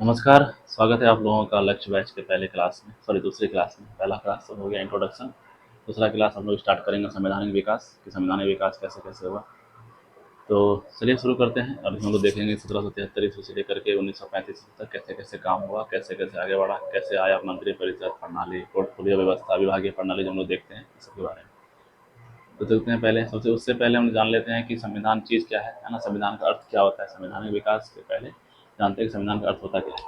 नमस्कार, स्वागत है आप लोगों का लक्ष्य बैच के पहले क्लास में, सॉरी दूसरी क्लास में। पहला क्लास तो हो गया इंट्रोडक्शन, दूसरा क्लास हम लोग स्टार्ट करेंगे संवैधानिक विकास कि संवैधानिक विकास कैसे कैसे हुआ। तो चलिए शुरू करते हैं। अभी हम लोग देखेंगे 1773 ईस्वी से लेकर के 1935 तक कैसे कैसे काम हुआ, कैसे कैसे आगे बढ़ा, कैसे आया मंत्रि परिषद प्रणाली, पोर्टफोलियो व्यवस्था, विभागीय प्रणाली जो हम लोग देखते हैं इस सबके बारे में। तो देखते हैं पहले, सबसे उससे पहले हम जान लेते हैं कि संविधान चीज़ क्या है ना। संविधान का अर्थ क्या होता है। संवैधानिक विकास से पहले जानते हैं कि संविधान का अर्थ होता क्या है।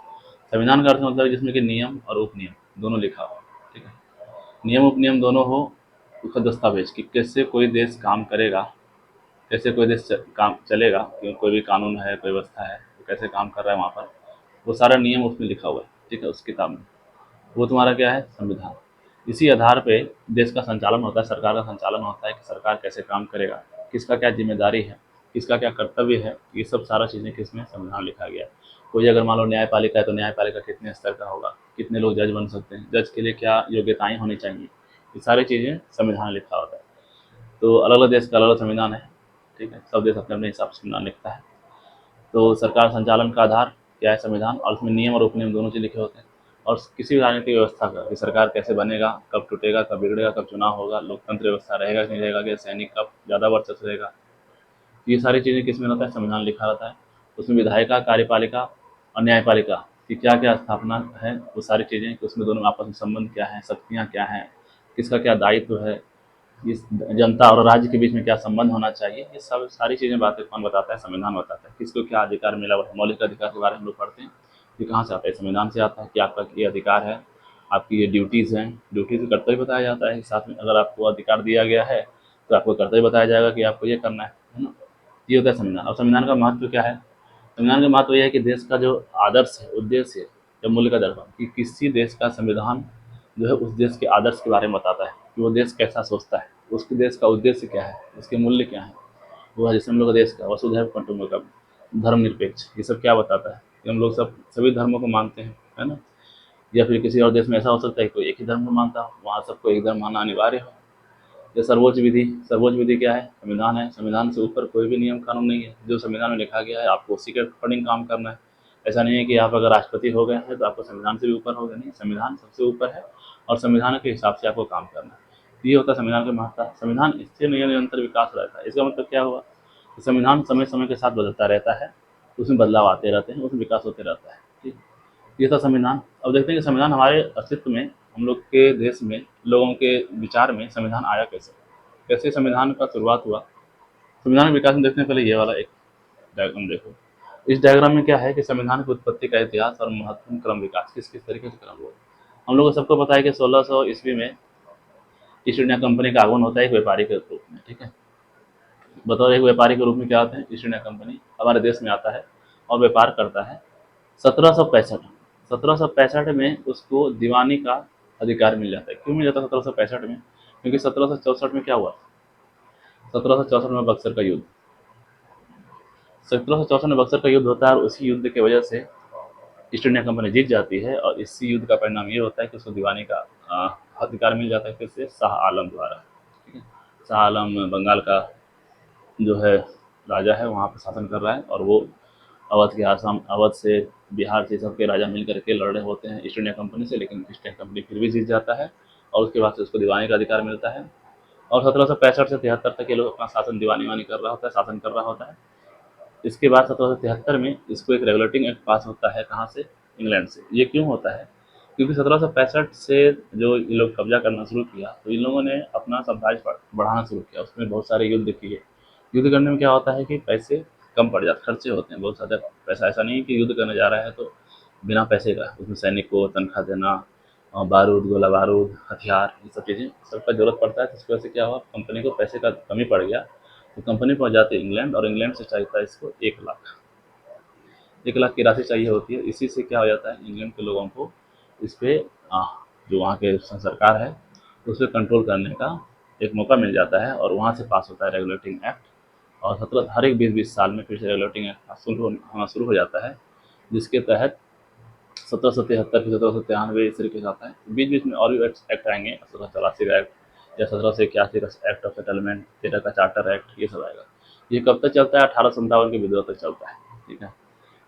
संविधान का अर्थ मतलब है जिसमें कि नियम और उपनियम दोनों लिखा हो। ठीक है, नियम उपनियम दोनों हो, उसका दस्तावेज कि कैसे कोई देश काम करेगा, कैसे कोई देश काम चलेगा, कि कोई भी कानून है, कोई व्यवस्था है तो कैसे काम कर रहा है वहाँ पर, वो सारा नियम उसमें लिखा हुआ है। ठीक है, उस किताब में वो तुम्हारा क्या है, संविधान। इसी आधार पे देश का संचालन होता है, सरकार का संचालन होता है कि सरकार कैसे काम करेगा, किसका क्या जिम्मेदारी है, किसका क्या कर्तव्य है। ये सब सारा चीज़ें किसमें, संविधान लिखा गया है। कोई अगर मान लो न्यायपालिका है तो न्यायपालिका कितने स्तर का होगा, कितने लोग जज बन सकते हैं, जज के लिए क्या योग्यताएं होनी चाहिए, ये सारी चीज़ें संविधान लिखा होता है। तो अलग अलग देश का अलग अलग संविधान है। ठीक है, सब देश अपने अपने हिसाब से संविधान लिखता है। तो सरकार संचालन का आधार क्या है, संविधान, और उसमें नियम और उपनियम दोनों चीज़ लिखे होते हैं। और किसी भी राजनीतिक व्यवस्था का कि सरकार कैसे बनेगा, कब टूटेगा, कब बिगड़ेगा, कब चुनाव होगा, लोकतंत्र व्यवस्था रहेगा कि नहीं रहेगा, कि सैनिक कब ज़्यादा वर्चस्व रहेगा, ये सारी चीज़ें किस में रहता है, संविधान लिखा रहता है। उसमें विधायिका, कार्यपालिका और न्यायपालिका की क्या क्या स्थापना है, वो सारी चीज़ें कि उसमें दोनों आपस में संबंध क्या है, शक्तियाँ क्या हैं, किसका क्या दायित्व है, इस जनता और राज्य के बीच में क्या संबंध होना चाहिए, ये सब सारी चीज़ें बातें कौन बताता है, संविधान बताता है। किसको क्या अधिकार मिला हुआ है, मौलिक अधिकार के बारे में हम लोग पढ़ते हैं। ये कहाँ से आता है, संविधान से आता है कि आपका ये अधिकार है, आपकी ये ड्यूटीज़ हैं। ड्यूटीज़ कर्तव्य बताया जाता है, साथ में अगर आपको अधिकार दिया गया है तो आपको कर्तव्य बताया जाएगा कि आपको ये करना है ना। ये होता है संविधान। और संविधान का महत्व क्या है, संविधान का महत्व यह है कि देश का जो आदर्श है, उद्देश्य है, या मूल्य का दर्पण, कि किसी देश का संविधान जो है उस देश के आदर्श के बारे में बताता है कि वो देश कैसा सोचता है, उसके देश का उद्देश्य क्या है, उसके मूल्य क्या है। वो है जैसे हम लोग का देश का वसुधैव कुटुंबकम, धर्मनिरपेक्ष, ये सब क्या बताता है कि हम लोग सब सभी धर्मों को मानते हैं, है ना। या फिर किसी और देश में ऐसा हो सकता है कि कोई एक ही धर्म को मानता हो, वहाँ सबको एक धर्म मानना अनिवार्य हो। ये सर्वोच्च विधि, सर्वोच्च विधि क्या है, संविधान है। संविधान से ऊपर कोई भी नियम कानून नहीं है। जो संविधान में लिखा गया है आपको उसी के अकॉर्डिंग काम करना है। ऐसा नहीं है कि आप अगर राष्ट्रपति हो गए हैं तो आपको संविधान से भी ऊपर हो गए, नहीं, संविधान सबसे ऊपर है और संविधान के हिसाब से आपको काम करना है। तो ये होता है संविधान का महत्व। संविधान स्थिर निरंतर विकास रहता है। इसका मतलब क्या हुआ कि संविधान समय समय के साथ बदलता रहता है, उसमें बदलाव आते रहते हैं, उसमें विकास होते रहता है। ठीक, ये था संविधान। अब देखते हैं कि संविधान हमारे अस्तित्व में, हम लोग के देश में, लोगों के विचार में संविधान आया कैसे, कैसे संविधान का शुरुआत हुआ। संविधान के विकास में देखने पहले ये वाला एक डायग्राम देखो। इस डायग्राम में क्या है कि संविधान की उत्पत्ति का इतिहास और महत्वपूर्ण क्रम विकास किस किस तरीके से क्रम हुआ। हम लोग को सबको पता है कि 1600 ईस्वी में ईस्ट इंडिया कंपनी का आगमन होता है एक व्यापारी के रूप में। ठीक है, बतौर एक व्यापारी के रूप में क्या होता है, ईस्ट इंडिया कंपनी हमारे देश में आता है और व्यापार करता है। 1765, 1765 में उसको दीवानी का अधिकार मिल जाता है। क्यों मिल जाता है 1765 में, क्योंकि 1764 में क्या हुआ, 1764 में बक्सर का युद्ध, 1764 में बक्सर का युद्ध होता है और उसी युद्ध की वजह से ईस्ट इंडिया कंपनी जीत जाती है। और इसी युद्ध का परिणाम ये होता है कि उसको दीवानी का अधिकार मिल जाता है किससे, शाह आलम द्वारा। ठीक है, शाह आलम बंगाल का जो है राजा है, वहाँ पर शासन कर रहा है। और वो अवध के, आसाम, अवध से, बिहार से सबके राजा मिल करके लड़ रहे होते हैं ईस्ट इंडिया कंपनी से, लेकिन ईस्ट इंडिया कंपनी फिर भी जीत जाता है और उसके बाद से उसको दीवानी का अधिकार मिलता है। और 1765 से 73 तक ये लोग अपना शासन दीवानी वानी कर रहा होता है, शासन कर रहा होता है। इसके बाद 1773 में इसको एक रेगुलेटिंग एक्ट पास होता है, कहाँ से, इंग्लैंड से। ये क्यों होता है, क्योंकि 1765 से जो ये लोग कब्जा करना शुरू किया तो इन लोगों ने अपना साम्राज्य बढ़ाना शुरू किया, उसमें बहुत सारे युद्ध किए। युद्ध करने में क्या होता है कि पैसे कम पड़ जाते, खर्चे होते हैं बहुत ज़्यादा पैसा। ऐसा नहीं है कि युद्ध करने जा रहा है तो बिना पैसे का, उसमें सैनिक को तनख्वाह देना, बारूद, गोला बारूद, हथियार, ये सब चीज़ें सबका ज़रूरत पड़ता है। तो इसकी वजह से क्या हुआ, कंपनी को पैसे का कमी पड़ गया। तो कंपनी पहुंच जाती है इंग्लैंड और इंग्लैंड से चाहिए था इसको 1 लाख, 1 लाख की राशि चाहिए होती है। इसी से क्या हो जाता है, इंग्लैंड के लोगों को इस पर जो वहाँ के सरकार है उस पर कंट्रोल करने का एक मौका मिल जाता है और वहाँ से पास होता है रेगुलेटिंग एक्ट। और हर एक 20-20 साल में फिर से रेगुलेटिंग एक्ट शुरू होना शुरू हो जाता है, जिसके तहत 1773 फिर 1793 इस तरीके से आता है। बीच बीच में और भी एक्ट आएंगे, 1784 का एक्ट या 1781 का एक्ट ऑफ सेटलमेंट, 13 का चार्टर एक्ट, ये सब आएगा। ये कब तक चलता है, 1857 के विद्रोह तक चलता है। ठीक है,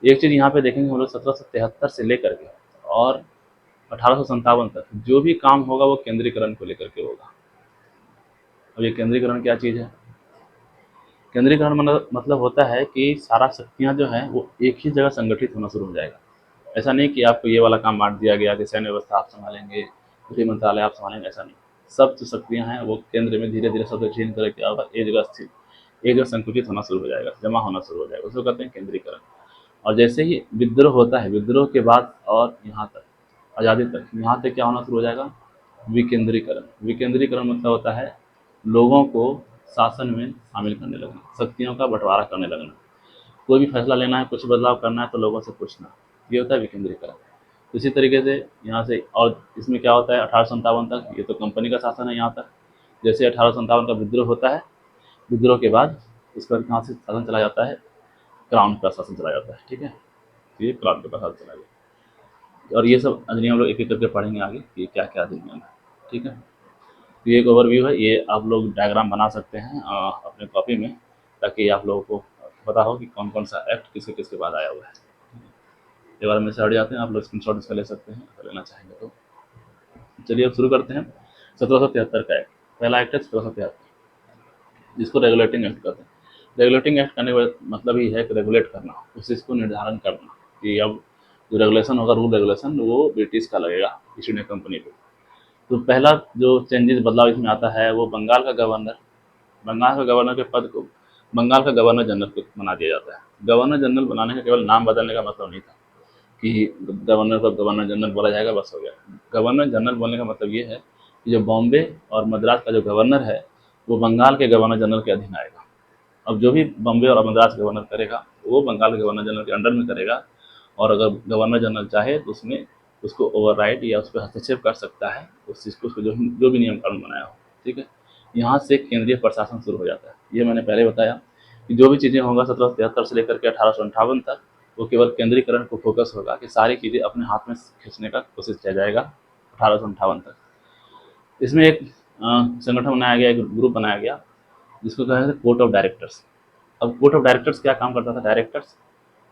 एक चीज़ यहाँ पे देखेंगे हम लोग 1773 से लेकर के और 1857 तक जो भी काम होगा वो केंद्रीकरण को लेकर के होगा। अब ये केंद्रीकरण क्या चीज़ है? केंद्रीकरण मतलब होता है कि सारा शक्तियाँ जो हैं वो एक ही जगह संगठित होना शुरू हो जाएगा। ऐसा नहीं कि आपको ये वाला काम बांट दिया गया कि सैन्य व्यवस्था आप संभालेंगे, गृह मंत्रालय आप संभालेंगे, ऐसा नहीं। सब जो शक्तियाँ हैं वो केंद्र में धीरे धीरे सब चेंज करके क्या होगा, एक जगह स्थित, एक जगह संकुचित होना शुरू हो जाएगा, जमा होना शुरू हो जाएगा, उसको कहते हैं केंद्रीकरण। और जैसे ही विद्रोह होता है, विद्रोह के बाद और यहाँ तक आज़ादी तक, यहाँ तक क्या होना शुरू हो जाएगा, विकेंद्रीकरण। विकेंद्रीकरण मतलब होता है लोगों को शासन में शामिल करने लगना, शक्तियों का बंटवारा करने लगना। कोई भी फैसला लेना है, कुछ बदलाव करना है तो लोगों से पूछना, ये होता है विकेंद्रीकरण। इसी तरीके से यहाँ से, और इसमें क्या होता है 1857 तक, ये तो कंपनी का शासन है यहाँ तक। जैसे 1857 का विद्रोह होता है, विद्रोह के बाद उस पर कहाँ से शासन चला जाता है, क्राउन का शासन चला जाता है। ठीक है, ये क्राउन के पास शासन चला गया। और ये सब अधिनियम लोग एक एक करके पढ़ेंगे आगे कि क्या क्या अधिनियम है। ठीक है, तो ये एक ओवरव्यू है, ये आप लोग डायग्राम बना सकते हैं अपने कॉपी में, ताकि आप लोगों को पता हो कि कौन कौन सा एक्ट किसके किसके बाद आया हुआ है। ये बारे में से हट जाते हैं, आप लोग स्क्रीनशॉट इसका ले सकते हैं अगर लेना चाहेंगे तो। चलिए अब शुरू करते हैं 1773 का एक्ट। पहला एक्ट है 1773, जिसको रेगुलेटिंग एक्ट कहते हैं। रेगुलेटिंग एक्ट करने का मतलब ही है कि रेगुलेट करना, उस चीज़ को निर्धारण करना कि अब जो रेगुलेशन होगा, रूल रेगुलेशन, वो ब्रिटिश का लगेगा ईस्ट इंडिया कंपनी पे। तो पहला जो चेंजेस, बदलाव इसमें आता है वो बंगाल का गवर्नर, बंगाल का गवर्नर के पद को बंगाल का गवर्नर जनरल को बना दिया जाता है। गवर्नर जनरल बनाने का केवल नाम बदलने का मतलब नहीं था कि गवर्नर को गवर्नर जनरल बोला जाएगा बस हो गया। गवर्नर जनरल बोलने का मतलब ये है कि जो बॉम्बे और मद्रास का जो गवर्नर है वो बंगाल के गवर्नर जनरल के अधीन आएगा। अब जो भी बॉम्बे और मद्रास गवर्नर करेगा वो बंगाल के गवर्नर जनरल के अंडर में करेगा, और अगर गवर्नर जनरल चाहे तो उसमें उसको ओवरराइड या उस पर हस्तक्षेप कर सकता है, उस चीज़ को, उसको जो भी नियम कानून बनाया हो। ठीक है, यहाँ से केंद्रीय प्रशासन शुरू हो जाता है। ये मैंने पहले बताया कि जो भी चीज़ें होंगी 1773 से लेकर के 1858 तक, वो केवल केंद्रीकरण को फोकस होगा कि सारी चीज़ें अपने हाथ में खींचने का कोशिश किया जाएगा 1858 तक। इसमें एक संगठन बनाया गया, एक ग्रुप बनाया गया जिसको कहते हैं कोर्ट ऑफ डायरेक्टर्स। अब कोर्ट ऑफ डायरेक्टर्स क्या काम करता था? डायरेक्टर्स,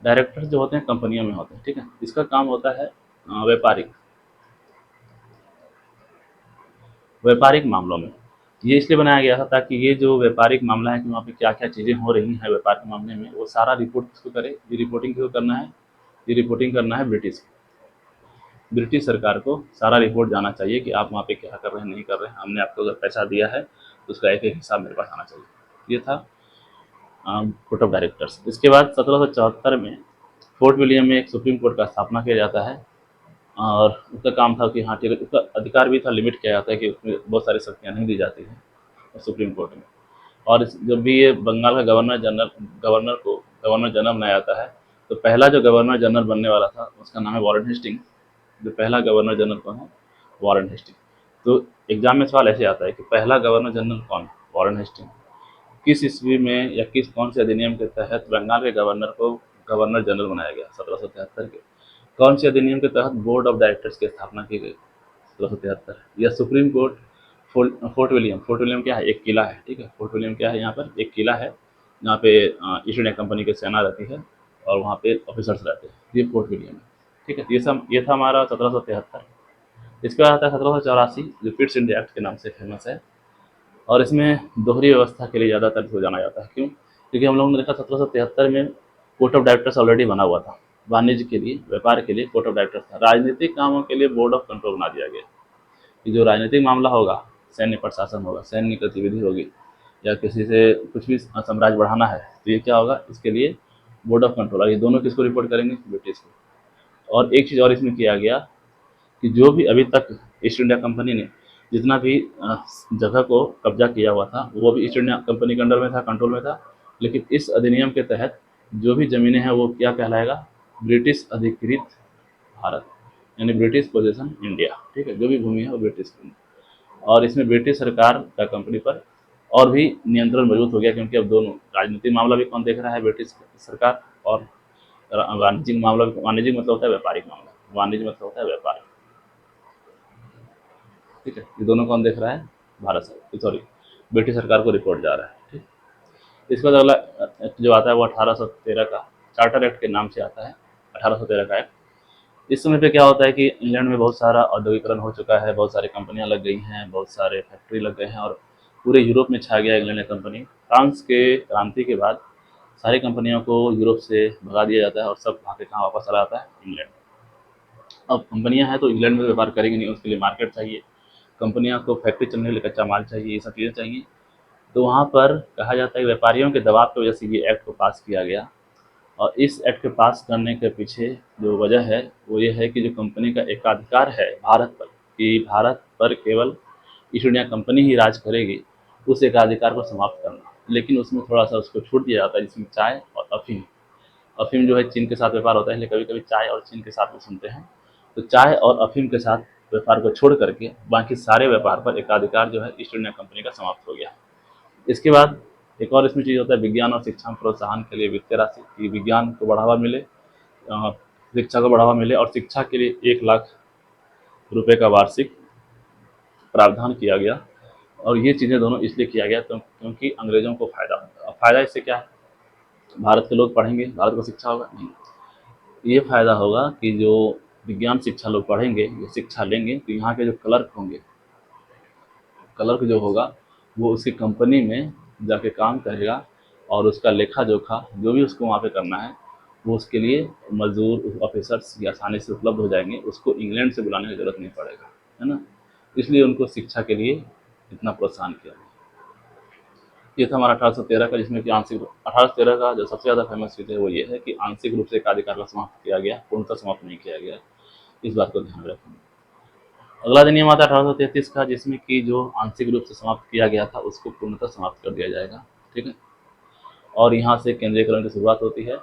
डायरेक्टर्स जो होते हैं कंपनियों में होते हैं। ठीक है, इसका काम होता है व्यापारिक व्यापारिक मामलों में। ये इसलिए बनाया गया था ताकि ये जो व्यापारिक मामला है कि वहाँ पे क्या क्या चीज़ें हो रही हैं व्यापार के मामले में, वो सारा रिपोर्ट किसको करे, ये रिपोर्टिंग किसको करना है, ये रिपोर्टिंग करना है ब्रिटिश सरकार को। सारा रिपोर्ट जाना चाहिए कि आप वहाँ पे क्या कर रहे हैं, नहीं कर रहे हैं। हमने आपको अगर पैसा दिया है तो उसका एक एक हिसाब मेरे पास आना चाहिए। ये था कोर्ट ऑफ डायरेक्टर्स। इसके बाद 1774 में फोर्ट विलियम में एक सुप्रीम कोर्ट का स्थापना किया जाता है, और उसका काम था कि हाँ ठीक है, उसका अधिकार भी था, लिमिट किया जाता है कि उसमें बहुत सारी शक्तियाँ नहीं दी जाती हैं सुप्रीम कोर्ट में। और जब भी ये बंगाल का गवर्नर को गवर्नर जनरल बनाया जाता है, तो पहला जो गवर्नर जनरल बनने वाला था उसका नाम है वॉरेन हेस्टिंग। जो पहला गवर्नर जनरल कौन है? Warren Hasting. तो एग्जाम में सवाल ऐसे आता है कि पहला गवर्नर जनरल कौन है? Warren Hastings. किस ईस्वी में या किस कौन से अधिनियम के तहत बंगाल के गवर्नर को गवर्नर जनरल बनाया गया? 1773 के कौन से अधिनियम के तहत बोर्ड ऑफ डायरेक्टर्स की स्थापना की गई? 1773। या सुप्रीम कोर्ट, फोर्ट विलियम क्या है? एक किला है। ठीक है, फोर्ट विलियम क्या है? यहाँ पर एक किला है जहाँ पे ईस्ट इंडिया कंपनी की सेना रहती है और वहाँ पे ऑफिसर्स रहते हैं। ये फोर्ट विलियम है। ठीक है, ये था हमारा 1773। इसके बाद आता है 1784, जो पिट्स इंडिया एक्ट के नाम से फेमस है, और इसमें दोहरी व्यवस्था के लिए ज़्यादातर इसको जाना जाता है। क्यों? क्योंकि हम लोगों ने देखा 1773 में कोर्ट ऑफ डायरेक्टर्स ऑलरेडी बना हुआ था। वाणिज्य के लिए, व्यापार के लिए कोर्ट ऑफ डायरेक्टर्स था। राजनीतिक कामों के लिए बोर्ड ऑफ कंट्रोल बना दिया गया कि जो राजनीतिक मामला होगा, सैन्य प्रशासन होगा, सैन्य गतिविधि होगी, या किसी से कुछ भी साम्राज्य बढ़ाना है, तो ये क्या होगा, इसके लिए बोर्ड ऑफ कंट्रोल। और ये दोनों किसको रिपोर्ट करेंगे? ब्रिटिश को। और एक चीज़ और इसमें किया गया कि जो भी अभी तक ईस्ट इंडिया कंपनी ने जितना भी जगह को कब्जा किया हुआ था, वो भी ईस्ट इंडिया कंपनी के अंडर में था, कंट्रोल में था। लेकिन इस अधिनियम के तहत जो भी ज़मीनें हैं वो क्या कहलाएगा? ब्रिटिश अधिकृत भारत, यानी ब्रिटिश पोजेशन इंडिया। ठीक है, जो भी भूमि है वो ब्रिटिश की। और इसमें ब्रिटिश सरकार का कंपनी पर और भी नियंत्रण मजबूत हो गया, क्योंकि अब दोनों राजनीतिक मामला भी कौन देख रहा है? ब्रिटिश सरकार। और वाणिज्यिक मामला, वाणिज्यिक मतलब होता है व्यापारिक मामला, वाणिज्य मतलब होता है व्यापार। ठीक है, ये दोनों कौन देख रहा है? भारत सरकार, सॉरी, ब्रिटिश सरकार को रिपोर्ट जा रहा है। ठीक, इसके बाद अगला जो आता है वो 1813 का चार्टर एक्ट के नाम से आता है। 1813 का एक्ट। इस समय पे क्या होता है कि इंग्लैंड में बहुत सारा औद्योगिकरण हो चुका है, बहुत सारी कंपनियां लग गई हैं, बहुत सारे फैक्ट्री लग गए हैं और पूरे यूरोप में छा गया इंग्लैंड की कंपनी। फ्रांस के क्रांति के बाद सारी कंपनियों को यूरोप से भगा दिया जाता है और सब भाग के कहाँ वापस चला जाता है, इंग्लैंड। अब कंपनियां हैं तो इंग्लैंड में व्यापार करेंगी नहीं, उसके लिए मार्केट चाहिए, कंपनियां को फैक्ट्री चलने के लिए कच्चा माल चाहिए, ये सब चीज़ें चाहिए। तो वहाँ पर कहा जाता है कि व्यापारियों के दबाव की वजह से ये एक्ट को पास किया गया। और इस एक्ट के पास करने के पीछे जो वजह है वो ये है कि जो कंपनी का एकाधिकार है भारत पर, कि भारत पर केवल ईस्ट इंडिया कंपनी ही राज करेगी, उस एकाधिकार को समाप्त करना। लेकिन उसमें थोड़ा सा उसको छूट दिया जाता है, जिसमें चाय और अफीम, अफीम जो है चीन के साथ व्यापार होता है, इसलिए कभी कभी चाय और चीन के साथ में सुनते हैं। तो चाय और अफीम के साथ व्यापार को छोड़ करके बाकी सारे व्यापार पर एकाधिकार जो है ईस्ट इंडिया कंपनी का समाप्त हो गया। इसके बाद एक और इसमें चीज़ होता है, विज्ञान और शिक्षा में प्रोत्साहन के लिए वित्तीय राशि, कि विज्ञान को बढ़ावा मिले, शिक्षा को बढ़ावा मिले, और शिक्षा के लिए 1 लाख रुपए का वार्षिक प्रावधान किया गया। और ये चीज़ें दोनों इसलिए किया गया क्योंकि अंग्रेजों को फायदा होता है। अब फायदा इससे क्या है, भारत के लोग पढ़ेंगे, भारत को शिक्षा होगा नहीं, ये फायदा होगा कि जो विज्ञान शिक्षा लोग पढ़ेंगे, ये शिक्षा लेंगे, तो यहाँ के जो क्लर्क होंगे, क्लर्क जो होगा वो उसकी कंपनी में जाके काम करेगा और उसका लेखा जोखा जो भी उसको वहाँ पे करना है वो उसके लिए मजदूर ऑफिसर्स ये आसानी से उपलब्ध हो जाएंगे, उसको इंग्लैंड से बुलाने की जरूरत नहीं पड़ेगा, है ना। इसलिए उनको शिक्षा के लिए इतना प्रोत्साहन किया गया। ये था हमारा 1813 का, जिसमें कि आंशिक 1813 का जो सबसे ज़्यादा फेमस चीज़ है वो ये है कि आंशिक रूप से एकाधिकार का समाप्त किया गया, पूर्णतः समाप्त नहीं किया गया। इस बात को ध्यान रखें। अगला अधिनियम आता है 1833 का, जिसमें कि जो आंशिक रूप से समाप्त किया गया था उसको पूर्णतः समाप्त कर दिया जाएगा, ठीक है। और यहाँ से केंद्रीयकरण की शुरुआत होती है।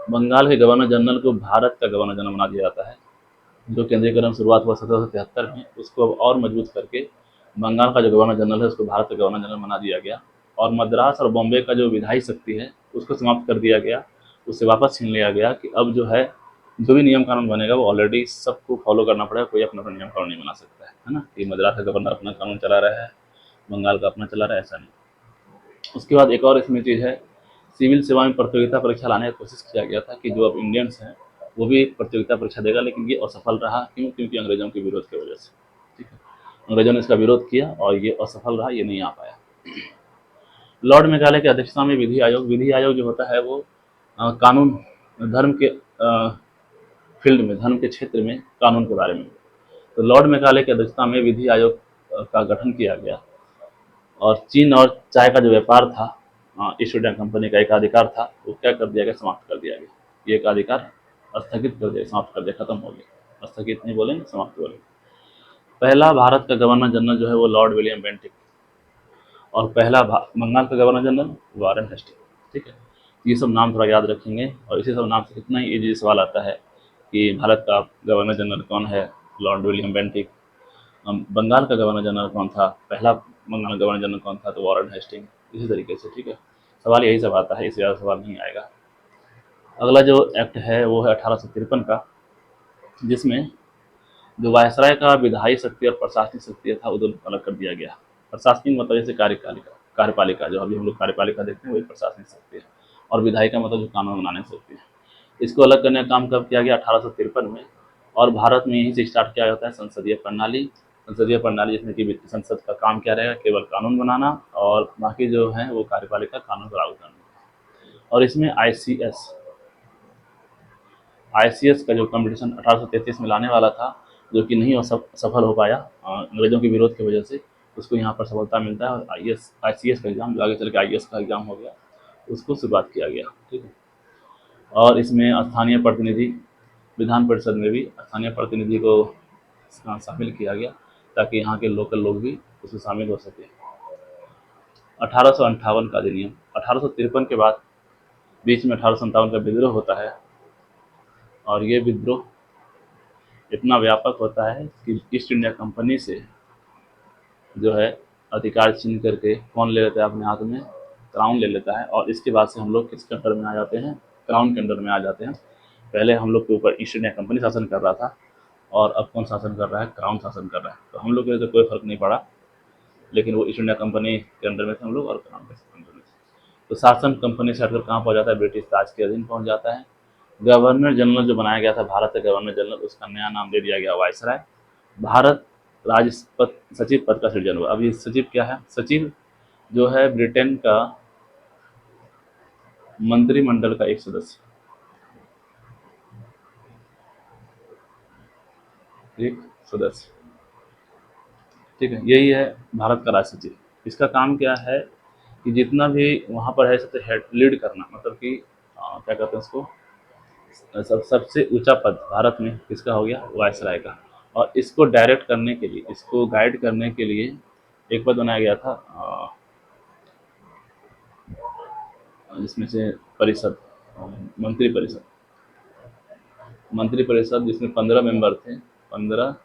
बंगाल के गवर्नर जनरल को भारत का गवर्नर जनरल बना दिया जाता है। जो केंद्रीयकरण शुरुआत हुआ 1773 में, उसको अब और मजबूत करके बंगाल का जो गवर्नर जनरल है उसको भारत का गवर्नर जनरल बना दिया गया। और मद्रास और बॉम्बे का जो विधायी शक्ति है उसको समाप्त कर दिया गया, उससे वापस छीन लिया गया कि अब जो है जो भी नियम कानून बनेगा वो ऑलरेडी सबको फॉलो करना पड़ेगा, कोई अपना अपना नियम कानून नहीं बना सकता है ना, कि मद्रास का गवर्नर अपना कानून चला रहा है, बंगाल का अपना चला रहा है, ऐसा नहीं। उसके बाद एक और इसमें चीज़ है, सिविल सेवा में प्रतियोगिता परीक्षा लाने की कोशिश किया गया था कि जो अब इंडियंस हैं वो भी एक प्रतियोगिता परीक्षा देगा, लेकिन ये असफल रहा। क्यों? क्योंकि अंग्रेजों के विरोध की वजह से, ठीक है। अंग्रेजों ने इसका विरोध किया और ये असफल रहा, ये नहीं आ पाया। लॉर्ड मेघालय की अध्यक्षता में विधि आयोग, विधि आयोग जो होता है वो कानून, धर्म के फील्ड में, धर्म के क्षेत्र में कानून के बारे में। तो लॉर्ड मेघालय की अध्यक्षता में विधि आयोग का गठन किया गया। और चीन और चाय का जो व्यापार था, ईस्ट इंडिया कंपनी का एक अधिकार था, वो क्या कर दिया गया, समाप्त कर दिया गया। ये एक अधिकार स्थगित कर दिया, समाप्त कर दिया, खत्म हो गया। स्थगित नहीं बोलेंगे, समाप्त बोलेंगे। पहला भारत का गवर्नर जनरल जो है वो लॉर्ड विलियम बेंटिक, और पहला बंगाल का गवर्नर जनरल वारेन हेस्टिंग, ठीक है। ये सब नाम थोड़ा याद रखेंगे, और इसी सब नाम से कितना ही ईजी सवाल आता है कि भारत का गवर्नर जनरल कौन है, लॉर्ड विलियम बेंटिक। बंगाल का गवर्नर जनरल कौन था, पहला बंगाल का गवर्नर जनरल कौन था, तो वारेन हेस्टिंग। इसी तरीके से, ठीक है, सवाल यही सब आता है, इससे ज़्यादा सवाल नहीं आएगा। अगला जो एक्ट है वो है 1853 का, जिसमें जो वायसराय का विधायी शक्ति और प्रशासनिक शक्ति था वो दोनों अलग कर दिया गया। प्रशासनिक मतलब जैसे कार्यपालिका, कार्यपालिका जो अभी हम लोग कार्यपालिका देखते हैं वही प्रशासनिक शक्ति है, और विधायी का मतलब जो कानून बनाने की शक्ति है। इसको अलग करने का काम कब किया गया, 1853 में। और भारत में यहीं से स्टार्ट किया जाता है संसदीय प्रणाली। संसदीय प्रणाली जिसमें कि संसद का काम क्या रहेगा, केवल कानून बनाना, और बाकी जो है वो कार्यपालिका कानून को लागू करना। और इसमें आईसीएस का जो कंपटीशन 1833 में लाने वाला था, जो कि नहीं सफल हो पाया अंग्रेजों के विरोध की वजह से, उसको यहाँ पर सफलता मिलता है। और आईसीएस का एग्जाम जो आगे चल के आईएएस का एग्जाम हो गया, उसको शुरुआत किया गया, ठीक है। और इसमें स्थानीय प्रतिनिधि, विधान परिषद में भी स्थानीय प्रतिनिधि को शामिल किया गया, ताकि यहाँ के लोकल लोग भी उसमें शामिल हो सके। 1858 का अधिनियम, 1853 के बाद बीच में 1857 का विद्रोह होता है। और ये विद्रोह इतना व्यापक होता है कि ईस्ट इंडिया कंपनी से जो है अधिकार छीन करके कौन ले लेता है अपने हाथ में, क्राउन ले लेता है। और इसके बाद से हम लोग किसके अंडर में आ जाते हैं, क्राउन के अंडर में आ जाते हैं। पहले हम लोग के ऊपर ईस्ट इंडिया कंपनी शासन कर रहा था, और अब कौन शासन कर रहा है, क्राउन शासन कर रहा है। तो हम लोग के लिए तो कोई फर्क नहीं पड़ा, लेकिन वो ईस्ट इंडिया कंपनी के अंडर में थे हम लोग, और क्राउन के अंडर में थे। तो शासन कंपनी से हटकर कहाँ पहुँच जाता है, ब्रिटिश राज के अधीन पहुँच जाता है। गवर्नर जनरल जो बनाया गया था भारत का गवर्नर जनरल, उसका नया नाम दे दिया गया वायसराय। भारत सचिव पद का सृजन हुआ। अब ये सचिव क्या है? सचिव जो है ब्रिटेन का मंत्रिमंडल का एक सदस्य, एक सदस्य, ठीक है। यही है भारत का राष्ट्र सचिव। इसका काम क्या है कि जितना भी वहाँ पर है सबसे हेड लीड करना, मतलब कि क्या कहते हैं उसको, सबसे ऊंचा पद भारत में किसका हो गया? वायसराय का। और इसको डायरेक्ट करने के लिए, इसको गाइड करने के लिए एक पद बनाया गया था, जिसमें से परिषद, मंत्री परिषद, मंत्री परिषद जिसमें 15 मेंबर थे, 15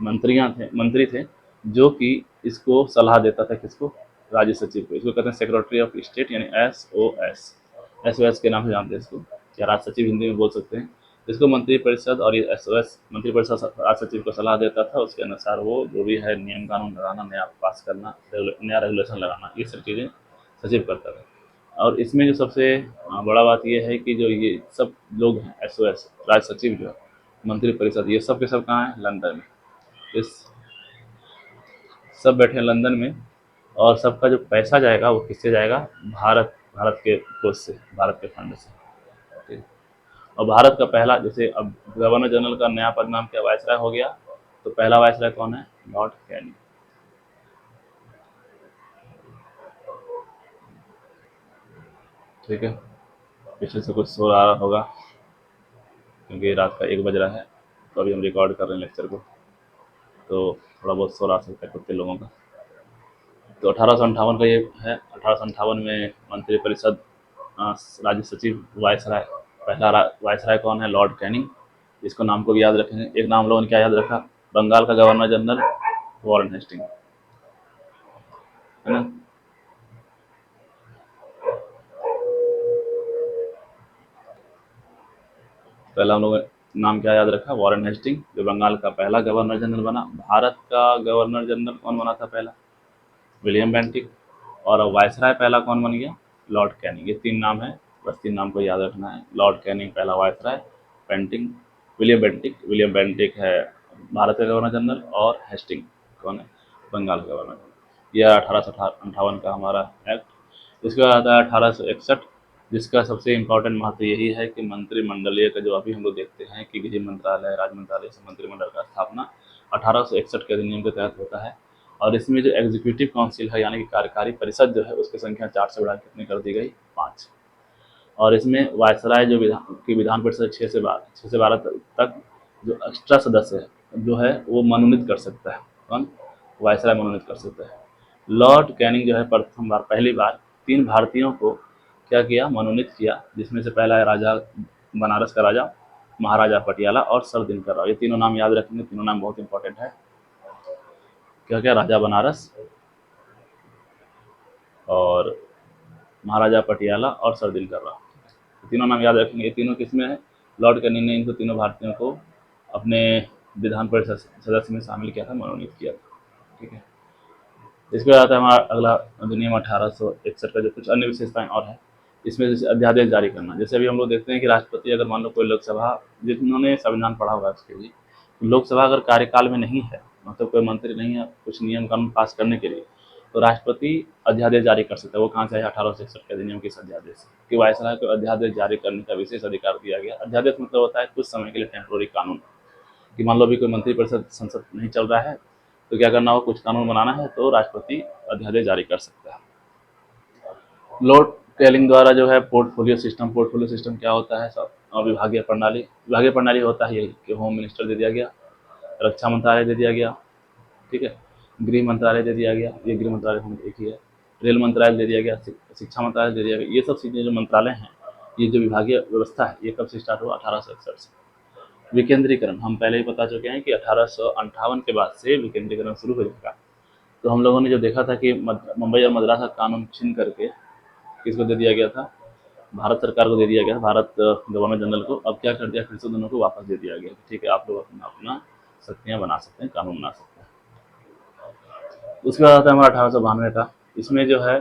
मंत्री थे, जो कि इसको सलाह देता था किसको? राज्य सचिव को। इसको कहते हैं सेक्रेटरी ऑफ स्टेट, यानी एस ओ एस के नाम से जानते हैं इसको, या राज सचिव हिंदी में बोल सकते हैं इसको। मंत्री परिषद, और ये एस मंत्री परिषद राज सचिव को सलाह देता था, उसके अनुसार वो जो भी है नियम कानून लगाना, नया पास करना, नया रेगुलेशन लगाना, ये सब चीज़ें सचिव करता था। और इसमें जो सबसे बड़ा बात यह है कि जो ये सब लोग हैं, एस राज सचिव जो है, मंत्री परिषद, ये सब के सब कहाँ हैं? लंदन में। इस सब बैठे हैं लंदन में, और सबका जो पैसा जाएगा वो किससे जाएगा? भारत के कोष से, भारत के फंड से, ठीक है। और भारत का पहला, जैसे अब गवर्नर जनरल का नया पद नाम क्या? वायसराय हो गया। तो पहला वायसराय कौन है? लॉर्ड कैनिंग, ठीक है। पीछे से कुछ शोर आ रहा होगा क्योंकि रात का 1 बज रहा है, तो अभी हम रिकॉर्ड कर रहे हैं लेक्चर को, तो थोड़ा बहुत शोर आ सकता है कुत्ते लोगों का। तो 1858 का ये है। 1858 में मंत्री परिषद, राज्य सचिव वायसराय, वायसराय कौन है? Lord Canning. इसको नाम को भी याद रखेंगे। एक नाम लोगों ने क्या याद रखा? बंगाल का गवर्नर जनरल वॉरेन हेस्टिंग, है ना। पहला हम लोगों ने नाम क्या याद रखा? वॉरेन हेस्टिंग, जो बंगाल का पहला गवर्नर जनरल बना। भारत का गवर्नर जनरल कौन बना था पहला? William Bentinck. और वायसराय पहला कौन बन गया? Lord Canning. ये 3 नाम है, बस 3 नाम को याद रखना है। लॉर्ड कैनिंग पहला वायसराय, बेंटिंग, विलियम बेंटिक है भारत का गवर्नर जनरल, और हेस्टिंग कौन है? बंगाल का गवर्नर जनरल। यह 1858 का हमारा एक्ट। इसके बाद आता है 1861, जिसका सबसे इम्पोर्टेंट महत्व यही है कि मंत्रिमंडलीय का, जो अभी हम लोग देखते हैं कि गृह मंत्रालय, राज्य मंत्रालय से मंत्रिमंडल का स्थापना 1861 के अधिनियम के तहत होता है। और इसमें जो एग्जीक्यूटिव काउंसिल है, यानी कि कार्यकारी परिषद जो है, उसकी संख्या 4 से बढ़ा कितनी कर दी गई? 5। और इसमें वायसराय जो विधान परिषद 6 से 12 तक जो एक्स्ट्रा सदस्य है जो है वो मनोनीत कर सकता है। कौन? वायसराय मनोनीत कर सकता है। लॉर्ड कैनिंग जो है पहली बार 3 भारतीयों को क्या किया? मनोनीत किया, जिसमें से पहला है राजा, बनारस का राजा महाराजा पटियाला, और सर दिनकर राव। ये तीनों नाम याद रखेंगे, तीनों नाम बहुत इंपॉर्टेंट है। क्या क्या? राजा बनारस, और महाराजा पटियाला, और सर दिनकर राव। तीनों नाम याद रखेंगे। ये तीनों किसमें है? लॉर्ड कैनिंग ने इनको तीनों भारतीयों को अपने विधान परिषद सदस्य में शामिल किया था, मनोनीत किया था, ठीक है। इसके बाद आता है हमारा अगला अधिनियम 1861 का, जो कुछ अन्य विशेषताएं और है। इसमें जैसे अध्यादेश जारी करना, जैसे अभी हम लोग देखते हैं कि राष्ट्रपति, अगर मान लो कोई लोकसभा, जिन्होंने संविधान पढ़ा हुआ है उसके लिए, लोकसभा अगर कार्यकाल में नहीं है, मतलब कोई मंत्री नहीं है कुछ नियम कानून पास करने के लिए, तो राष्ट्रपति अध्यादेश जारी कर सकता है। वो कहाँ से है? 1861 के अधिनियम के अध्यादेश से, कि वायसराय को अध्यादेश जारी करने का विशेष अधिकार दिया गया। अध्यादेश मतलब होता है कुछ समय के लिए टेम्पोररी कानून, कि मान लो अभी कोई मंत्री परिषद संसद नहीं चल रहा है, तो क्या करना हो? कुछ कानून बनाना है तो राष्ट्रपति अध्यादेश जारी कर सकता है। लॉर्ड कैनिंग द्वारा जो है पोर्टफोलियो सिस्टम क्या होता है? सब विभागीय प्रणाली होता है यही, कि होम मिनिस्टर दे दिया गया, रक्षा मंत्रालय दे दिया गया, ठीक है, गृह मंत्रालय दे दिया गया, ये गृह मंत्रालय हम एक ही है, रेल मंत्रालय दे दिया गया, शिक्षा मंत्रालय दे दिया गया। ये सब चीज़ें जो मंत्रालय हैं, ये जो विभागीय व्यवस्था है, ये कब से स्टार्ट हुआ? 1861 से। विकेंद्रीकरण हम पहले ही बता चुके हैं कि 1858 के बाद से विकेंद्रीकरण शुरू हो जाएगा। तो हम लोगों ने जो देखा था कि मुंबई और मद्रास का कानून छीन करके किसको दे दिया गया था? भारत सरकार को दे दिया गया, भारत गवर्नर जनरल को। अब क्या कर दिया? फिर से दोनों को वापस दे दिया गया, ठीक है, आप लोग अपना अपना शक्तियाँ बना सकते हैं, कानून बना सकते हैं। उसके बाद आता है हमारा 1892 का। इसमें जो है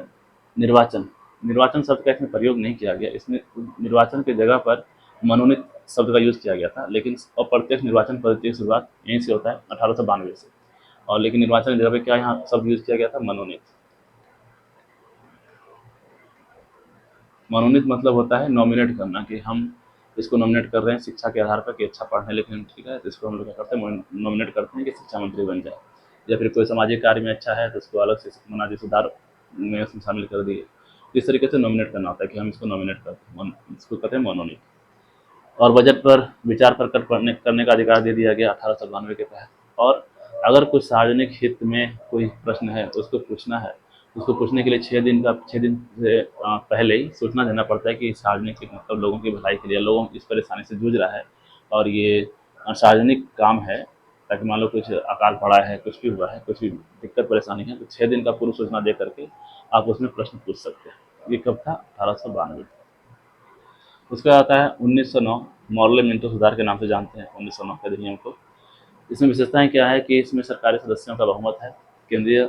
निर्वाचन, निर्वाचन शब्द का इसमें प्रयोग नहीं किया गया। इसमें निर्वाचन की जगह पर मनोनीत शब्द का यूज़ किया गया था, लेकिन अप्रत्यक्ष निर्वाचन पद्धति की शुरुआत यहीं से होता है 1892 से। और लेकिन निर्वाचन की जगह पे क्या यहाँ शब्द यूज़ किया गया था? मनोनीत। मनोनीत मतलब होता है नॉमिनेट करना, कि हम इसको नॉमिनेट कर रहे हैं शिक्षा के आधार पर कि अच्छा पढ़ने लिखने में ठीक है, तो इसको हम लोग क्या करते हैं, नॉमिनेट करते हैं कि शिक्षा मंत्री बन जाए। या फिर कोई सामाजिक कार्य में अच्छा है तो उसको अलग से समाजिक सुधार में उसमें शामिल कर दिए। इस तरीके से नॉमिनेट करना होता है कि हम इसको नॉमिनेट करते हैं, इसको कहते हैं मनोनीत। और बजट पर विचार प्रकट करने का अधिकार दे दिया गया 1892 के तहत। और अगर कुछ सार्वजनिक हित में कोई प्रश्न है तो उसको पूछना है, उसको पूछने के लिए 6 दिन से पहले ही सूचना देना पड़ता है कि सार्वजनिक हित मतलब लोगों की भलाई के लिए, लोगों इस परेशानी से जूझ रहा है और ये सार्वजनिक काम है, ताकि मान लो कुछ अकाल पड़ा है, कुछ भी हुआ है, कुछ भी दिक्कत परेशानी है, तो 6 दिन का पूर्व सूचना दे करके आप उसमें प्रश्न पूछ सकते हैं। ये कब था? 1892। उसका आता है 1909, मॉर्ले मिंटो सुधार के नाम से जानते हैं 1909 के अधिनियम को। इसमें विशेषताएं क्या है कि इसमें सरकारी सदस्यों का बहुमत है केंद्रीय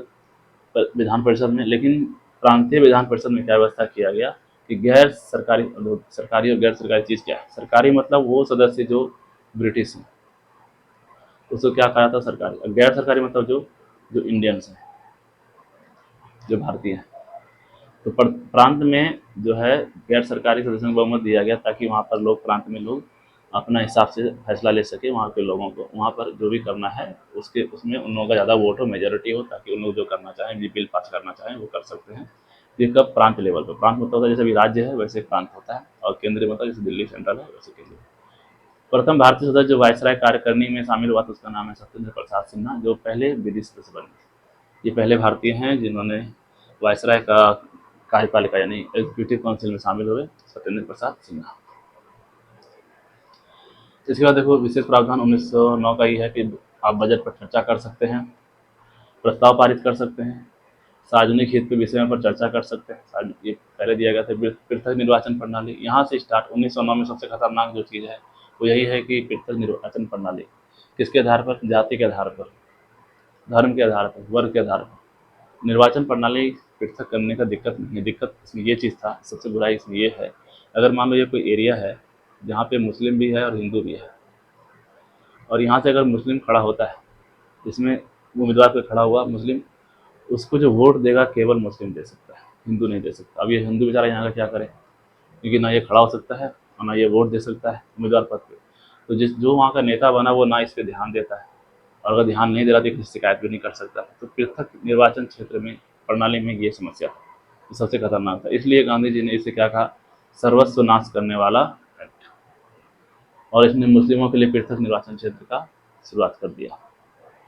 विधान परिषद में, लेकिन प्रांतीय विधान परिषद में क्या व्यवस्था किया गया कि गैर सरकारी, सरकारी और गैर सरकारी चीज़ क्या है? सरकारी मतलब वो सदस्य जो ब्रिटिश हैं, उसको क्या कहा था? सरकारी। और गैर सरकारी मतलब जो जो इंडियंस हैं, जो भारतीय हैं। तो प्रांत में जो है गैर सरकारी सदस्यों को बहुमत दिया गया, ताकि वहाँ पर लोग, प्रांत में लोग अपना हिसाब से फैसला ले सके, वहाँ के लोगों को वहाँ पर जो भी करना है उसके उसमें उन लोगों का ज़्यादा वोट हो, मेजोरिटी हो, ताकि उन लोग जो करना चाहें, जो बिल पास करना चाहें वो कर सकते हैं। ये कब? प्रांत लेवल पर। प्रांत मतलब होता है जैसे भी राज्य है वैसे प्रांत होता है, और केंद्रीय मतलब जैसे दिल्ली सेंट्रल है वैसे केंद्रीय। प्रथम भारतीय सदस्य जो वायसराय कार्यकारिणी में शामिल हुआ था उसका नाम है सत्येंद्र प्रसाद सिन्हा, जो पहले विधि सदस्य बने। ये पहले भारतीय हैं जिन्होंने वायसराय का कार्यपालिका यानी एग्जीक्यूटिव काउंसिल में शामिल हुए, सत्येंद्र प्रसाद सिन्हा। इसके बाद देखो विशेष प्रावधान 1909 का ये है कि आप बजट पर चर्चा कर सकते हैं, प्रस्ताव पारित कर सकते हैं, सार्वजनिक हित के विषयों पर चर्चा कर सकते हैं। ये पहले दिया गया था पृथक निर्वाचन प्रणाली। यहाँ से स्टार्ट 1909 में सबसे खतरनाक जो चीज़ है वो यही है कि पृथक निर्वाचन प्रणाली। किसके आधार पर? जाति के आधार पर, धर्म के आधार पर, वर्ग के आधार पर निर्वाचन प्रणाली पृथक करने का दिक्कत नहीं है। दिक्कत इसमें ये चीज़ था, सबसे बुराई इसमें ये है, अगर मान लो ये कोई एरिया है जहाँ पे मुस्लिम भी है और हिंदू भी है, और यहाँ से अगर मुस्लिम खड़ा होता है, इसमें उम्मीदवार पे खड़ा हुआ मुस्लिम, उसको जो वोट देगा केवल मुस्लिम दे सकता है, हिंदू नहीं दे सकता। अब ये हिंदू बेचारा यहाँ का क्या करे, क्योंकि ना ये खड़ा हो सकता है और ना ये वोट दे सकता है उम्मीदवार पद पे। तो जो वहाँ का नेता बना वो ना इस पर ध्यान देता है, और अगर ध्यान नहीं दे रहा तो किसी शिकायत भी नहीं कर सकता। तो पृथक निर्वाचन क्षेत्र में प्रणाली में ये समस्या था, तो सबसे खतरनाक था। इसलिए गांधी जी ने इसे क्या कहा? सर्वस्व नाश करने वाला एक्ट। और इसने मुस्लिमों के लिए पृथक निर्वाचन क्षेत्र का शुरुआत कर दिया,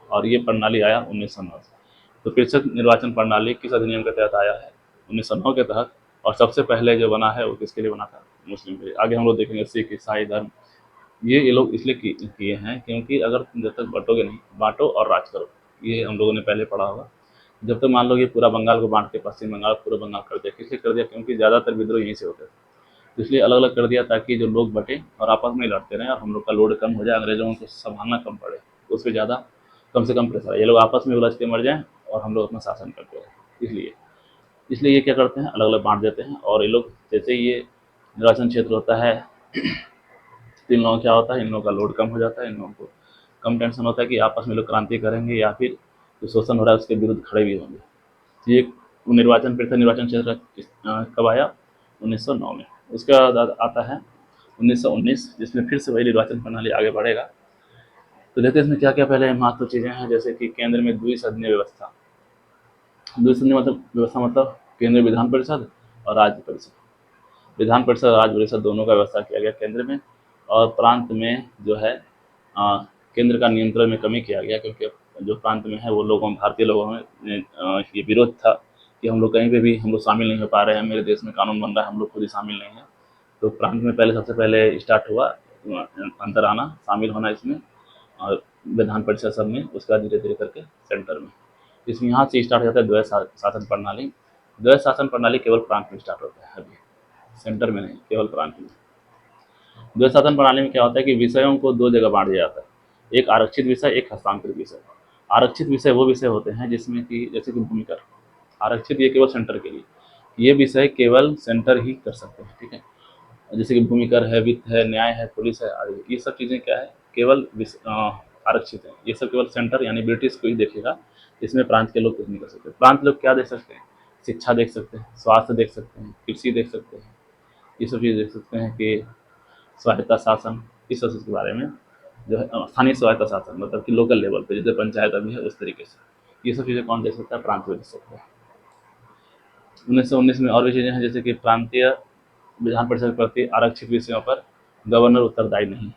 और ये प्रणाली आया 1909 से। तो पृथक निर्वाचन प्रणाली किस अधिनियम के तहत आया है? 1909 के तहत। और सबसे पहले जो बना है वो किसके लिए बना था? मुस्लिम के लिए। आगे हम लोग देखेंगे सिख, ईसाई धर्म, ये लोग इसलिए किए हैं क्योंकि अगर तुम जब तक बांटोगे नहीं, बांटो और राज करो, ये हम लोगों ने पहले पढ़ा होगा। जब तक मान लो ये पूरा बंगाल को बांट के पश्चिम बंगाल, पूरा बंगाल कर दिया, किसलिए कर दिया? क्योंकि ज़्यादातर विद्रोह यहीं से होते थे, तो इसलिए अलग अलग कर दिया ताकि जो लोग बटे और आपस में लड़ते रहें, और हम लोग का लोड कम हो जाए, अंग्रेजों को संभालना कम पड़े, उस पर ज़्यादा कम से कम प्रेशर है, ये लोग आपस में उलझ के मर जाएं और हम लोग अपना शासन करते रहें। इसलिए इसलिए ये क्या करते हैं? अलग अलग बांट देते हैं। और ये लोग जैसे ही ये निर्वाचन क्षेत्र होता है तो इन लोगों क्या होता है, इन लोगों का लोड कम हो जाता है, इन लोगों को कम टेंशन होता है कि आपस में लोग क्रांति करेंगे या फिर जो शोषण हो रहा है उसके विरुद्ध खड़े भी होंगे। तो ये निर्वाचन, पृथक निर्वाचन क्षेत्र कब आया? 1909 में। उसके बाद आता है 1919, जिसमें फिर से वही निर्वाचन प्रणाली आगे बढ़ेगा। तो देखते हैं इसमें क्या क्या पहले महत्व चीज़ें हैं, जैसे कि केंद्र में द्विसदनीय व्यवस्था। द्विसदनीय मतलब व्यवस्था मतलब केंद्रीय विधान परिषद और राज्य परिषद। विधान परिषद और राज्य परिषद दोनों का व्यवस्था किया गया केंद्र में, और प्रांत में जो है केंद्र का नियंत्रण में कमी किया गया, क्योंकि जो प्रांत में है वो लोगों, भारतीय लोगों में ये विरोध था कि हम लोग कहीं पे भी हम लोग शामिल नहीं हो पा रहे हैं, मेरे देश में कानून बन रहा है, हम लोग खुद ही शामिल नहीं हैं। तो प्रांत में पहले सबसे पहले स्टार्ट हुआ अंदर आना, शामिल होना इसमें, और विधान परिषद सब में, उसका धीरे धीरे करके सेंटर में। इसमें यहाँ से स्टार्ट हो जाता है द्वैध शासन प्रणाली। द्वैध शासन प्रणाली केवल प्रांत में स्टार्ट होता है, अभी सेंटर में नहीं, केवल प्रांत में। द्वैध शासन प्रणाली में क्या होता है कि विषयों को दो जगह बांट दिया जाता है, एक आरक्षित विषय, एक हस्तांतरित विषय। आरक्षित विषय वो विषय होते हैं जिसमें कि जैसे कि भूमि कर, आरक्षित ये केवल सेंटर के लिए, ये विषय केवल सेंटर ही कर सकते हैं, ठीक है। जैसे कि भूमि कर है, वित्त है, न्याय है, पुलिस है आदि। ये सब चीज़ें क्या है, केवल आरक्षित है। ये सब केवल सेंटर यानी ब्रिटिश को ही देखेगा, इसमें प्रांत के लोग कुछ नहीं कर सकते। प्रांत लोग क्या देख सकते हैं, शिक्षा देख सकते हैं, स्वास्थ्य देख सकते हैं, कृषि देख सकते हैं, ये सब चीज़ देख सकते हैं कि स्वायत्ता शासन, इस सब चीज़ के बारे में जो है स्थानीय स्वायत्ता शासन, मतलब कि लोकल लेवल पे जैसे पंचायत अभी है उस तरीके से, ये सब चीज़ें कौन देख सकता है, प्रांत में देख सकता है। 1919 में और भी चीज़ें हैं, जैसे कि प्रांतीय विधान परिषद के प्रति आरक्षित विषयों पर गवर्नर उत्तरदायी नहीं।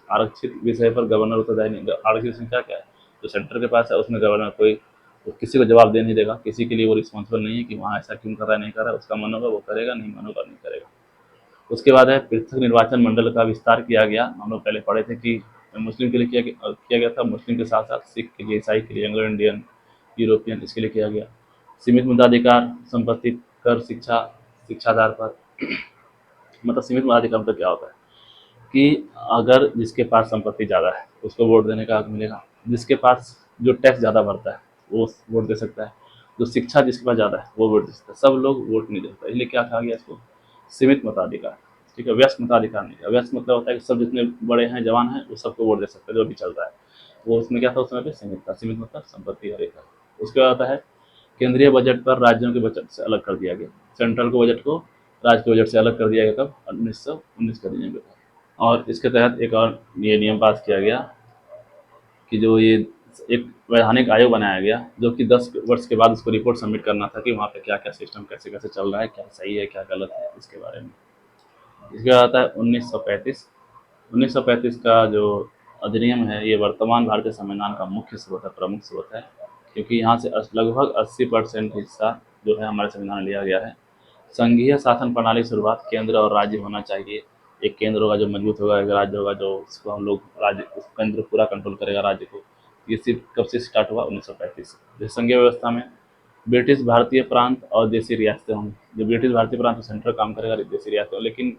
आरक्षित विषय पर गवर्नर उत्तरदायी नहीं। आरक्षित विषय क्या क्या है, जो सेंटर के पास है उसमें गवर्नर कोई तो किसी को जवाब दे नहीं देगा, किसी के लिए वो रिस्पॉन्सिबल नहीं है कि वहाँ ऐसा क्यों कर रहा है, नहीं कर रहा है। उसका मन होगा वो करेगा, नहीं मन होगा नहीं करेगा। उसके बाद है पृथक निर्वाचन मंडल का विस्तार किया गया। हम लोग पहले पढ़े थे कि मुस्लिम के लिए किया गया था, मुस्लिम के साथ साथ सिख के लिए, ईसाई के लिए, एंग्लो इंडियन, यूरोपियन, इसके लिए किया गया। सीमित मताधिकार, संपत्ति कर, शिक्षा, शिक्षाधार पर, मतलब सीमित मताधिकार मतलब क्या होता है कि अगर जिसके पास संपत्ति ज़्यादा है उसको वोट देने का हक मिलेगा, जिसके पास जो टैक्स ज़्यादा भरता है वो वोट दे सकता है, जो शिक्षा जिसके पास ज़्यादा है वो वोट दे सकता है, सब लोग वोट नहीं दे सकता। इसलिए क्या कहा गया इसको, सीमित मताधिकार। ठीक है, व्यस्क मताधिकार नहीं। व्यस्क मतलब होता है कि सब जितने बड़े हैं, जवान हैं, वो सबको वोट दे सकते हैं, जो भी चल रहा है वो। उसमें क्या था, उस समय पे सीमित था। सीमित मतलब संपत्ति और एक था। उसके बाद आता है केंद्रीय बजट पर राज्यों के बजट से अलग कर दिया गया। सेंट्रल को बजट को राज्य के बजट से अलग कर दिया गया, कब, 1919 का अधिनियम था। और इसके तहत एक और ये नियम पास किया गया कि जो ये एक वैधानिक आयोग बनाया गया, जो कि 10 वर्ष के बाद उसको रिपोर्ट सबमिट करना था कि वहाँ पे क्या क्या सिस्टम कैसे कैसे चल रहा है, क्या सही है क्या गलत है, इसके बारे में। इसके बाद आता है 1935। 1935 का जो अधिनियम है, ये वर्तमान भारतीय संविधान का मुख्य स्रोत है, प्रमुख स्रोत है, क्योंकि यहाँ से लगभग 80% हिस्सा जो है हमारे संविधान में लिया गया है। संघीय शासन प्रणाली शुरुआत, केंद्र और राज्य होना चाहिए। एक केंद्र होगा जो मजबूत होगा, एक राज्य होगा जो उसको हम लोग राज्य, उस केंद्र पूरा कंट्रोल करेगा राज्य को। ये सिर्फ कब से स्टार्ट हुआ, 1935 से। संघीय व्यवस्था में ब्रिटिश भारतीय प्रांत और देसी रियासतें होंगी। जो ब्रिटिश भारतीय प्रांत में सेंट्रल काम करेगा, देसी रियासतें, लेकिन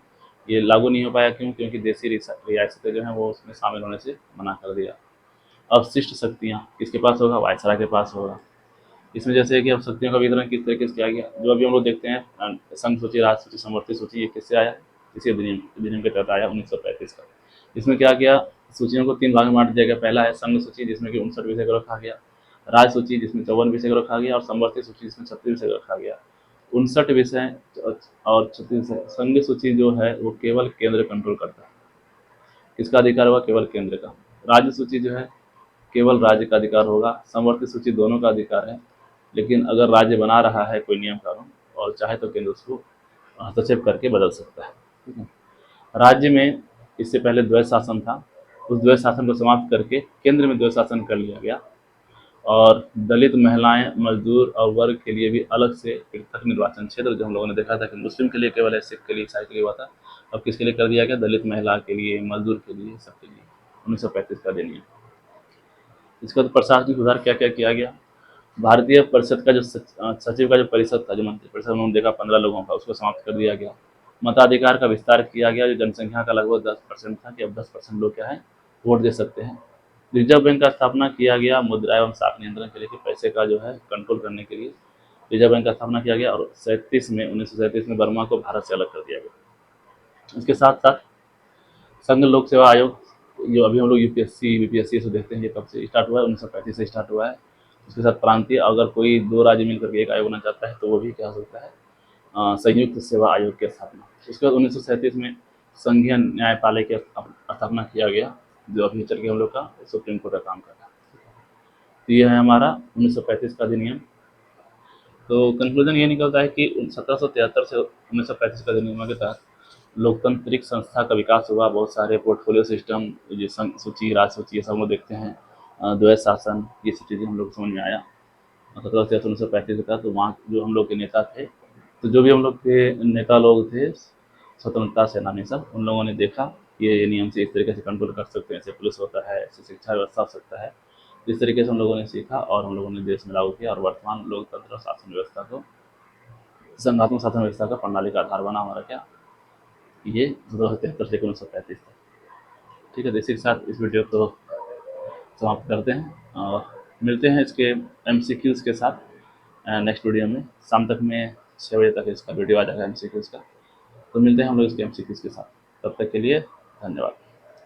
ये लागू नहीं हो पाया, क्यों, क्योंकि देसी रियासतें जो हैं वो उसमें शामिल होने से मना कर दिया। अवशिष्ट शक्तियाँ किसके पास होगा, वायसराय के पास होगा। इसमें जैसे कि अब शक्तियों का वितरण किस तरीके से किया गया, जो अभी हम लोग देखते हैं संघ सूची, राज सूची, समवर्ती सूची, ये किससे आया, इसी अधिनियम के तहत आया 1935 का। इसमें क्या किया, सूचियों को 3 भाग में बांट दिया गया। पहला है संघ सूची, जिसमें कि 59 विषय को रखा गया। राज सूची, जिसमें 54 विषय को रखा गया। और समवर्ती सूची, जिसमें 36 विषय को रखा गया। 59 विषय और 36 विषय। संघ सूची जो है वो केवल केंद्र कंट्रोल करता है। किसका अधिकार होगा, केवल केंद्र का। राज्य सूची जो है केवल राज्य का अधिकार होगा। समवर्ती सूची दोनों का अधिकार है, लेकिन अगर राज्य बना रहा है कोई नियम कानून और चाहे तो केंद्र उसको हस्तक्षेप करके बदल सकता है। ठीक है। राज्य में इससे पहले द्वैध शासन था, उस द्वैध शासन को समाप्त करके केंद्र में द्वैध शासन कर लिया गया। और दलित, महिलाएं, मजदूर और वर्ग के लिए भी अलग से पृथक निर्वाचन क्षेत्र, जो हम लोगों ने देखा था कि मुस्लिम के लिए केवल है, सिख के लिए, ईसाई के लिए हुआ था, अब किसके लिए कर दिया गया, दलित, महिला के लिए, मजदूर के लिए, सबके लिए। 1935 का अधिनियम। इसका तो प्रशासनिक सुधार क्या क्या किया गया। भारतीय परिषद का जो सचिव का जो परिषद था, जो मंत्री परिषद, उन्होंने देखा 15 लोगों का, उसको समाप्त कर दिया गया। मताधिकार का विस्तार किया गया, जो जनसंख्या का लगभग 10% था, कि अब 10% लोग क्या है, वोट दे सकते हैं। रिजर्व बैंक का स्थापना किया गया, मुद्रा एवं साख नियंत्रण के लिए, कि पैसे का जो है कंट्रोल करने के लिए रिजर्व बैंक का स्थापना किया गया। और 1937 में बर्मा को भारत से अलग कर दिया गया। इसके साथ साथ संघ लोक सेवा आयोग, जो अभी हम लोग यूपीएससी बीपीएससी से देखते हैं, ये कब से स्टार्ट हुआ है, 1935 से स्टार्ट हुआ है। उसके साथ प्रांतीय, अगर कोई 2 राज्य मिलकर के एक आयोग बनना चाहता है तो वो भी क्या हो सकता है, संयुक्त सेवा आयोग की स्थापना। उसके बाद 1937 में संघीय न्यायपालिका की स्थापना किया गया, जो अभी चल के हम लोग का सुप्रीम कोर्ट का काम कर रहा है। तो ये है हमारा 1935 का अधिनियम। तो कंक्लूजन ये निकलता है कि 1773 से 1935 का अधिनियम के तहत लोकतांत्रिक संस्था का विकास हुआ। बहुत सारे पोर्टफोलियो सिस्टम, जो संघ सूची, राज सूची, ये सब हम लोग देखते हैं, द्वैध शासन, ये सब चीज़ें हम लोग समझ में आया 1773 का। तो वहाँ जो हम लोग के नेता थे, तो जो भी हम लोग के नेता लोग थे, स्वतंत्रता सेनानी सब, उन लोगों ने देखा ये नियम से इस तरीके से कंट्रोल कर सकते हैं, ऐसे पुलिस होता है, ऐसे शिक्षा व्यवस्था हो सकता है। इस तरीके से हम लोगों ने सीखा और हम लोगों ने देश में लागू किया, और वर्तमान लोकतंत्र और शासन व्यवस्था को, संघात्मक शासन व्यवस्था का प्रणाली का आधार बना हमारा क्या, ये 1773 से 1935 तक। ठीक है, तो इसी के साथ इस वीडियो को समाप्त करते हैं और मिलते हैं इसके एमसीक्यूज़ के साथ नेक्स्ट वीडियो में। शाम तक में 6 बजे तक इसका वीडियो आ जाएगा एमसीक्यूज़ का। तो मिलते हैं हम लोग इसके एमसीक्यूज के साथ, तब तक के लिए धन्यवाद।